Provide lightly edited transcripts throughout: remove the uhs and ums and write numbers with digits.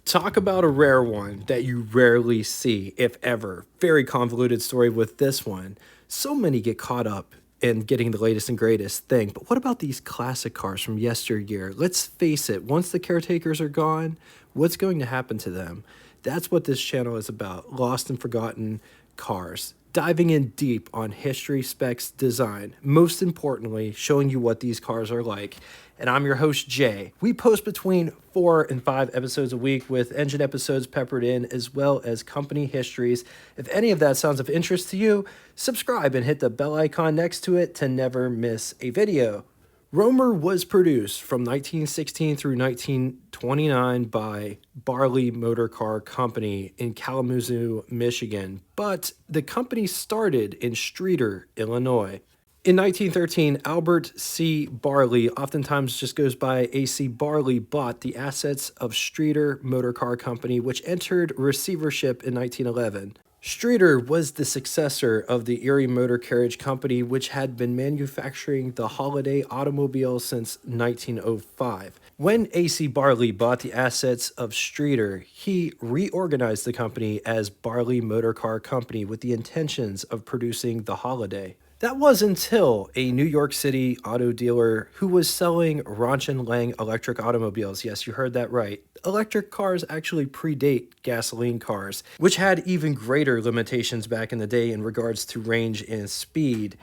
Talk about a rare one that you rarely see, if ever. Very convoluted story with this one. So many get caught up in getting the latest and greatest thing, but what about these classic cars from yesteryear? Let's face it, once the caretakers are gone, what's going to happen to them? That's what this channel is about, lost and forgotten cars. Diving in deep on history, specs, design, most importantly, showing you what these cars are like. And I'm your host, Jay. We post between 4 and 5 episodes a week with engine episodes peppered in, as well as company histories. If any of that sounds of interest to you, subscribe and hit the bell icon next to it to never miss a video. Romer was produced from 1916 through 1929 by Barley Motor Car Company in Kalamazoo, Michigan, but the company started in Streator, Illinois. In 1913, Albert C. Barley, oftentimes just goes by A.C. Barley, bought the assets of Streator Motor Car Company, which entered receivership in 1911. Streator was the successor of the Erie Motor Carriage Company, which had been manufacturing the Holiday automobile since 1905. When A.C. Barley bought the assets of Streator, he reorganized the company as Barley Motor Car Company with the intentions of producing the Holiday. That was until a New York City auto dealer who was selling Ronch and Lang electric automobiles. Yes, you heard that right. Electric cars actually predate gasoline cars, which had even greater limitations back in the day in regards to range and speed.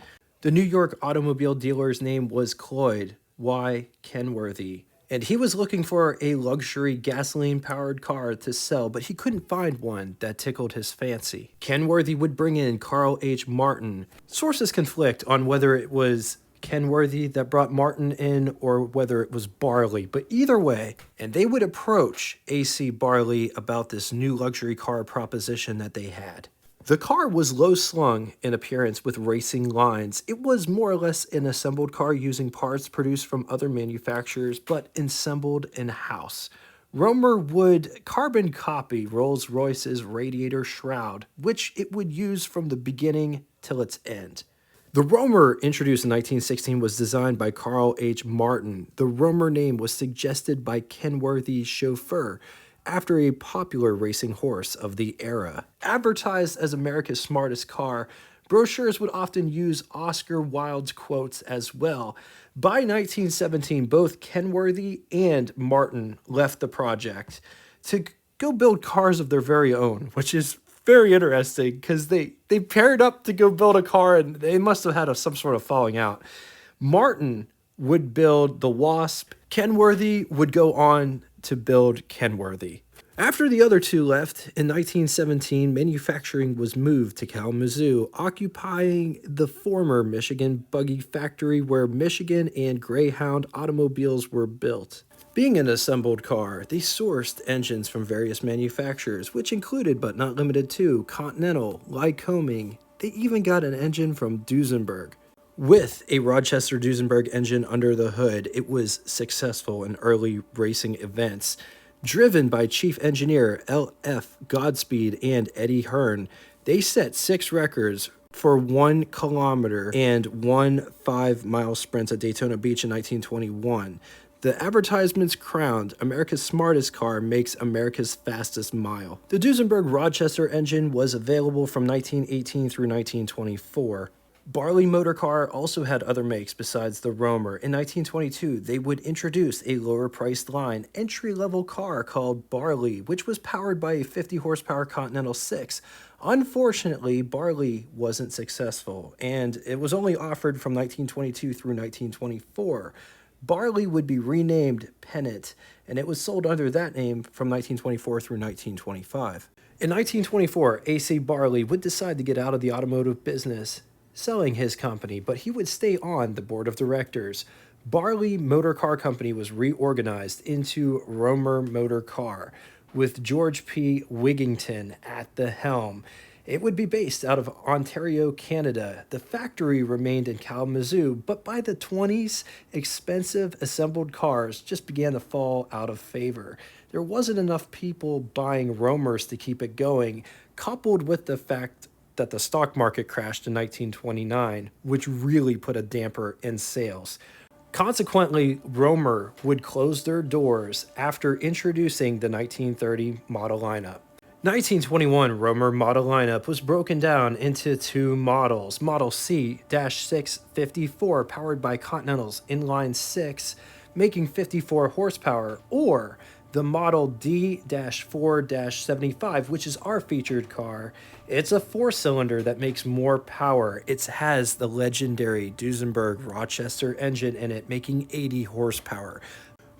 The New York automobile dealer's name was Cloyd Y. Kenworthy, and he was looking for a luxury gasoline-powered car to sell, but he couldn't find one that tickled his fancy. Kenworthy would bring in Carl H. Martin. Sources conflict on whether it was Kenworthy that brought Martin in or whether it was Barley, but either way, and they would approach A.C. Barley about this new luxury car proposition that they had. The car was low-slung in appearance with racing lines. It was more or less an assembled car using parts produced from other manufacturers, but assembled in-house. Romer would carbon copy Rolls-Royce's radiator shroud, which it would use from the beginning till its end. The Romer, introduced in 1916, was designed by Carl H. Martin. The Romer name was suggested by Kenworthy's chauffeur, after a popular racing horse of the era. Advertised as America's smartest car, brochures would often use Oscar Wilde's quotes as well. By 1917, both Kenworthy and Martin left the project to go build cars of their very own, which is very interesting because they paired up to go build a car and they must have had some sort of falling out. Martin would build the Wasp. Kenworthy would go on to build Kenworthy. After the other two left, in 1917, manufacturing was moved to Kalamazoo, occupying the former Michigan buggy factory where Michigan and Greyhound automobiles were built. Being an assembled car, they sourced engines from various manufacturers, which included but not limited to Continental, Lycoming. They even got an engine from Duesenberg. With a Rochester Duesenberg engine under the hood, it was successful in early racing events. Driven by Chief Engineer L.F. Godspeed and Eddie Hearn, they set 6 records for 1 kilometer and 1 5-mile sprints at Daytona Beach in 1921. The advertisements crowned America's smartest car makes America's fastest mile. The Duesenberg Rochester engine was available from 1918 through 1924. Barley Motor Car also had other makes besides the Romer. In 1922, they would introduce a lower-priced line, entry-level car called Barley, which was powered by a 50-horsepower Continental 6. Unfortunately, Barley wasn't successful, and it was only offered from 1922 through 1924. Barley would be renamed Pennant, and it was sold under that name from 1924 through 1925. In 1924, A.C. Barley would decide to get out of the automotive business, selling his company, but he would stay on the board of directors. Barley Motor Car Company was reorganized into Romer Motor Car, with George P. Wigington at the helm. It would be based out of Ontario, Canada. The factory remained in Kalamazoo, but by the 20s, expensive assembled cars just began to fall out of favor. There wasn't enough people buying Romers to keep it going, coupled with the fact that the stock market crashed in 1929, which really put a damper in sales. Consequently, Romer would close their doors after introducing the 1930 model lineup. 1921 Romer model lineup was broken down into two models. Model C-654, powered by Continental's inline 6, making 54 horsepower, or the Model D-4-75, which is our featured car. It's a four-cylinder that makes more power. It has the legendary Duesenberg Rochester engine in it, making 80 horsepower.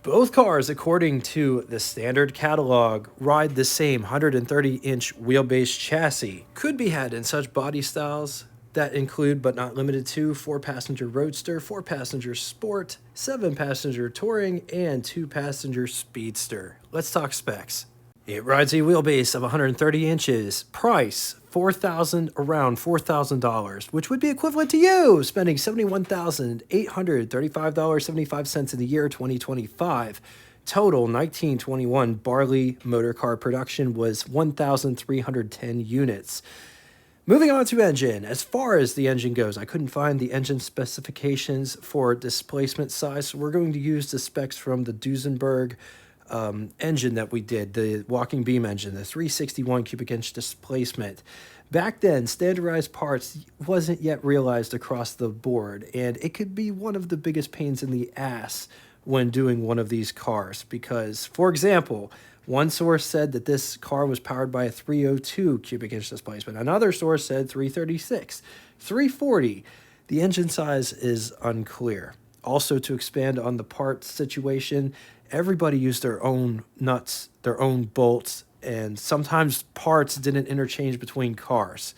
Both cars, according to the standard catalog, ride the same 130-inch wheelbase chassis. Could be had in such body styles that include, but not limited to, 4-passenger roadster, 4-passenger sport, 7-passenger touring, and 2-passenger speedster. Let's talk specs. It rides a wheelbase of 130 inches. Price, around $4,000, which would be equivalent to you spending $71,835.75 in the year 2025. Total 1921 Barley motor car production was 1,310 units. Moving on to engine. As far as the engine goes, I couldn't find the engine specifications for displacement size, so we're going to use the specs from the Duesenberg engine that we did, the walking beam engine, the 361 cubic inch displacement. Back then, standardized parts wasn't yet realized across the board, and it could be one of the biggest pains in the ass when doing one of these cars because, for example, one source said that this car was powered by a 302 cubic inch displacement. Another source said 336, 340. The engine size is unclear. Also, to expand on the parts situation, everybody used their own nuts, their own bolts, and sometimes parts didn't interchange between cars.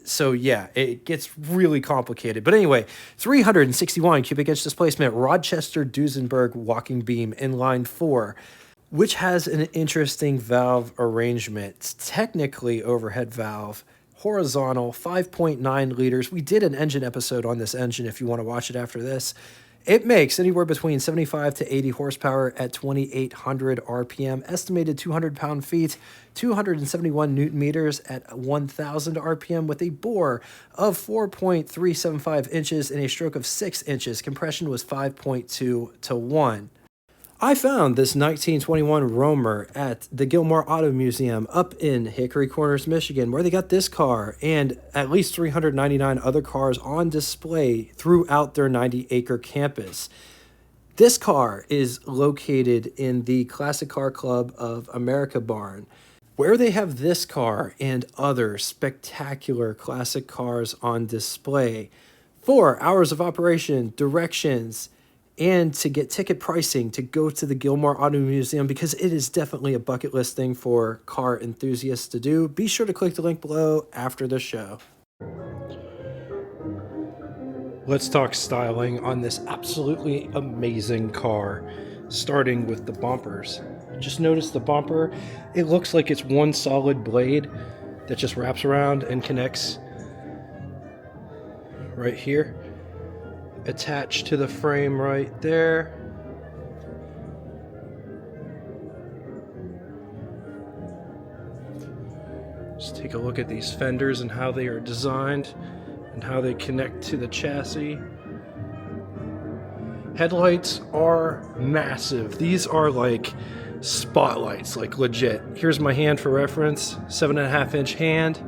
So yeah, it gets really complicated. But anyway, 361 cubic inch displacement, Rochester Duesenberg walking beam inline 4, which has an interesting valve arrangement. It's technically overhead valve, horizontal, 5.9 liters. We did an engine episode on this engine if you want to watch it after this. It makes anywhere between 75 to 80 horsepower at 2,800 RPM, estimated 200 pound-feet, 271 newton meters at 1,000 RPM with a bore of 4.375 inches and a stroke of 6 inches. Compression was 5.2 to 1. I found this 1921 Romer at the Gilmore Auto Museum up in Hickory Corners, Michigan, where they got this car and at least 399 other cars on display throughout their 90-acre campus. This car is located in the Classic Car Club of America barn, where they have this car and other spectacular classic cars on display. 4 hours of operation, directions, and to get ticket pricing to go to the Gilmore Auto Museum, because it is definitely a bucket list thing for car enthusiasts to do. Be sure to click the link below after the show. Let's talk styling on this absolutely amazing car, starting with the bumpers. Just notice the bumper. It looks like it's one solid blade that just wraps around and connects right here, attached to the frame right there. Just take a look at these fenders and how they are designed and how they connect to the chassis. Headlights are massive. These are like spotlights, like legit. Here's my hand for reference, 7.5 inch hand.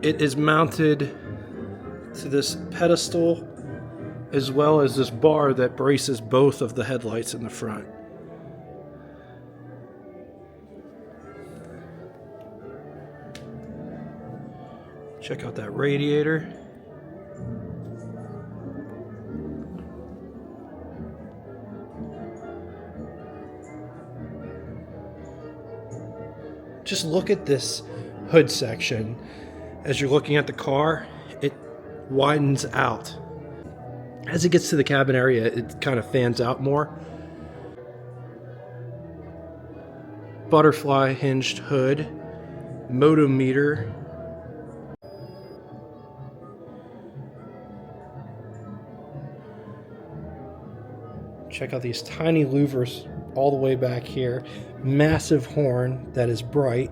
It is mounted to this pedestal as well as this bar that braces both of the headlights in the front. Check out that radiator. Just look at this hood section. As you're looking at the car, it widens out. As it gets to the cabin area, it kind of fans out more. Butterfly hinged hood, motometer. Check out these tiny louvers all the way back here. Massive horn that is bright.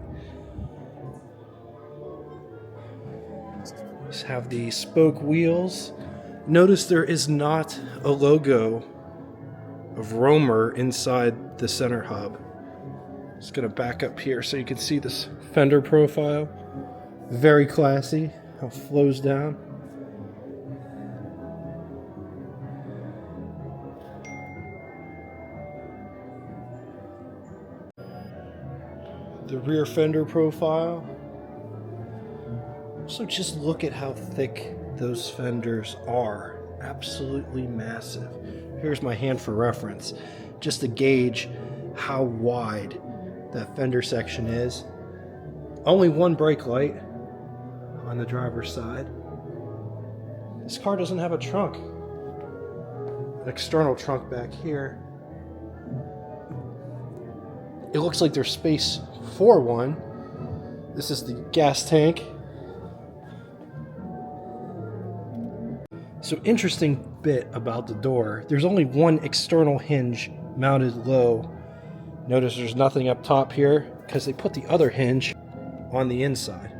Just have the spoke wheels, Notice there is not a logo of Romer inside the center hub. Just gonna back up here so you can see this fender profile. Very classy, how it flows down. The rear fender profile. So just look at how thick those fenders are. Absolutely massive. Here's my hand for reference, just to gauge how wide that fender section is. Only one brake light on the driver's side. This car doesn't have a trunk. An external trunk back here. It looks like there's space for one. This is the gas tank. So interesting bit about the door, there's only one external hinge mounted low. Notice there's nothing up top here because they put the other hinge on the inside.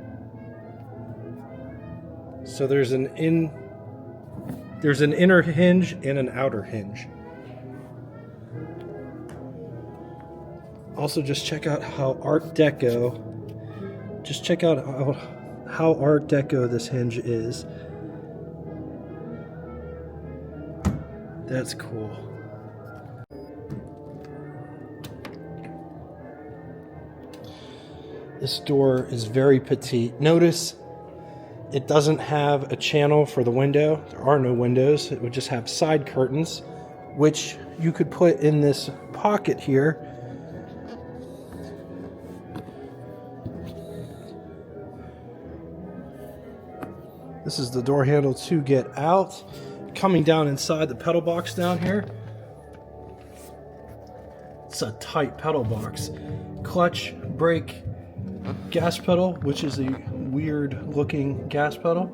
So there's an inner hinge and an outer hinge. Also, just check out how Art Deco. Just check out how Art Deco this hinge is. That's cool. This door is very petite. Notice it doesn't have a channel for the window. There are no windows. It would just have side curtains, which you could put in this pocket here. This is the door handle to get out. Coming down inside the pedal box down here. It's a tight pedal box. Clutch, brake, gas pedal, which is a weird looking gas pedal.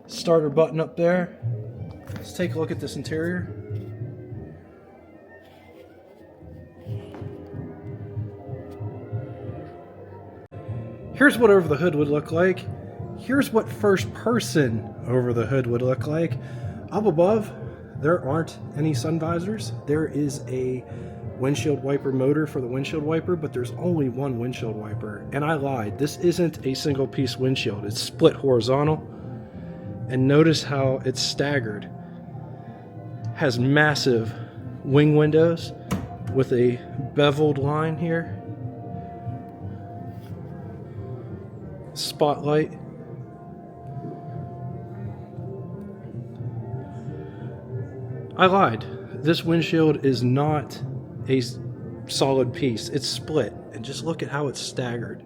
Starter button up there. Let's take a look at this interior. Here's what over the hood would look like. Here's what first person over the hood would look like. Up above, there aren't any sun visors. There is a windshield wiper motor for the windshield wiper, but there's only one windshield wiper. And I lied, this isn't a single piece windshield. It's split horizontal. And notice how it's staggered. Has massive wing windows with a beveled line here. Spotlight. I lied. This windshield is not a solid piece. It's split. And just look at how it's staggered.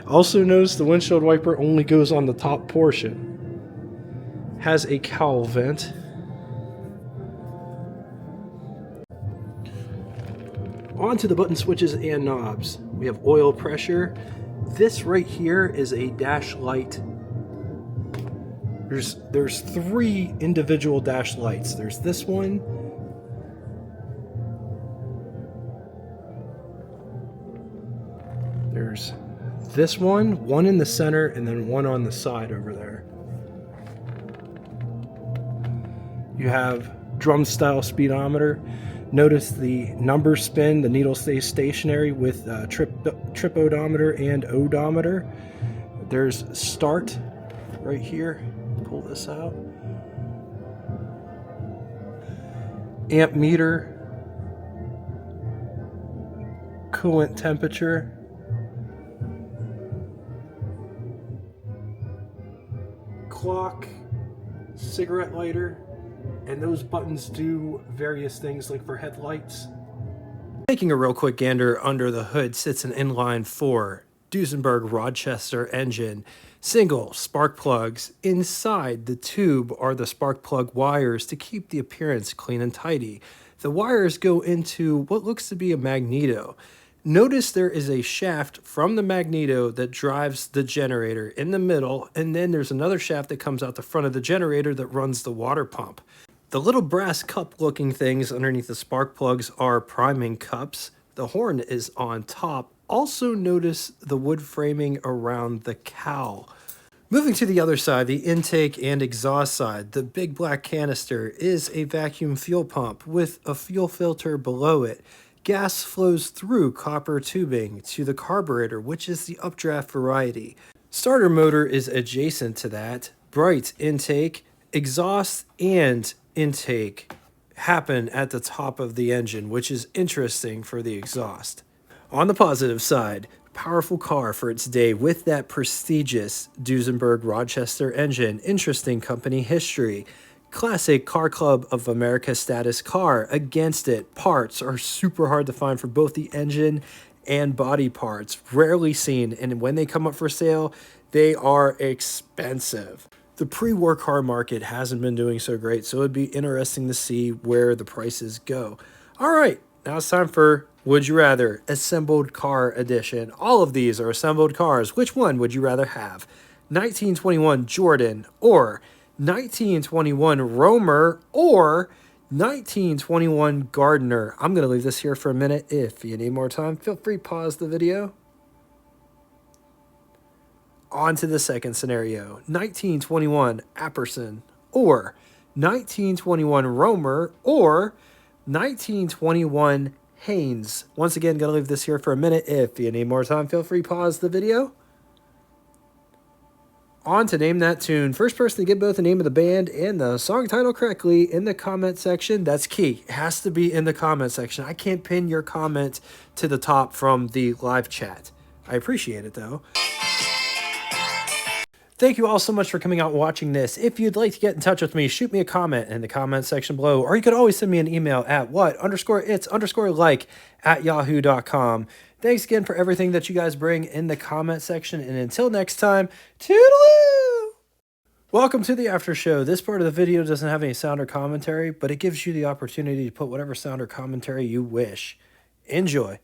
Also notice the windshield wiper only goes on the top portion. Has a cowl vent. On to the button switches and knobs. We have oil pressure. This right here is a dash light. There's three individual dash lights. There's this one. There's this one in the center, and then one on the side over there. You have drum style speedometer. Notice the numbers spin, the needle stays stationary with trip odometer and odometer. There's start right here. Pull this out. Amp meter. Coolant temperature. Clock. Cigarette lighter. And those buttons do various things like for headlights. Taking a real quick gander under the hood sits an inline 4 Duesenberg Rochester engine. Single spark plugs. Inside the tube are the spark plug wires to keep the appearance clean and tidy. The wires go into what looks to be a magneto. Notice there is a shaft from the magneto that drives the generator in the middle, and then there's another shaft that comes out the front of the generator that runs the water pump. The little brass cup looking things underneath the spark plugs are priming cups. The horn is on top. Also notice the wood framing around the cowl. Moving to the other side, the intake and exhaust side, the big black canister is a vacuum fuel pump with a fuel filter below it. Gas flows through copper tubing to the carburetor, which is the updraft variety. Starter motor is adjacent to that. Bright intake, exhaust, and intake happen at the top of the engine, which is interesting for the exhaust. On the positive side, powerful car for its day with that prestigious Duesenberg Rochester engine. Interesting company history. Classic Car Club of America status car. Against it, parts are super hard to find for both the engine and body parts. Rarely seen, and when they come up for sale, they are expensive. The pre-war car market hasn't been doing so great, so it'd be interesting to see where the prices go. All right, now it's time for Would You Rather, Assembled Car Edition. All of these are assembled cars. Which one would you rather have? 1921 Jordan, or 1921 Romer, or 1921 Gardner. I'm going to leave this here for a minute. If you need more time, feel free to pause the video. On to the second scenario, 1921 Apperson, or 1921 Romer, or 1921 Haynes. Once again, gonna leave this here for a minute. If you need more time, feel free to pause the video. On to name that tune. First person to get both the name of the band and the song title correctly in the comment section. That's key. It has to be in the comment section. I can't pin your comment to the top from the live chat. I appreciate it though. Thank you all so much for coming out and watching this. If you'd like to get in touch with me, shoot me a comment in the comment section below, or you could always send me an email at what_its_like@yahoo.com. Thanks again for everything that you guys bring in the comment section, and until next time, toodaloo! Welcome to the after show. This part of the video doesn't have any sound or commentary, but it gives you the opportunity to put whatever sound or commentary you wish. Enjoy.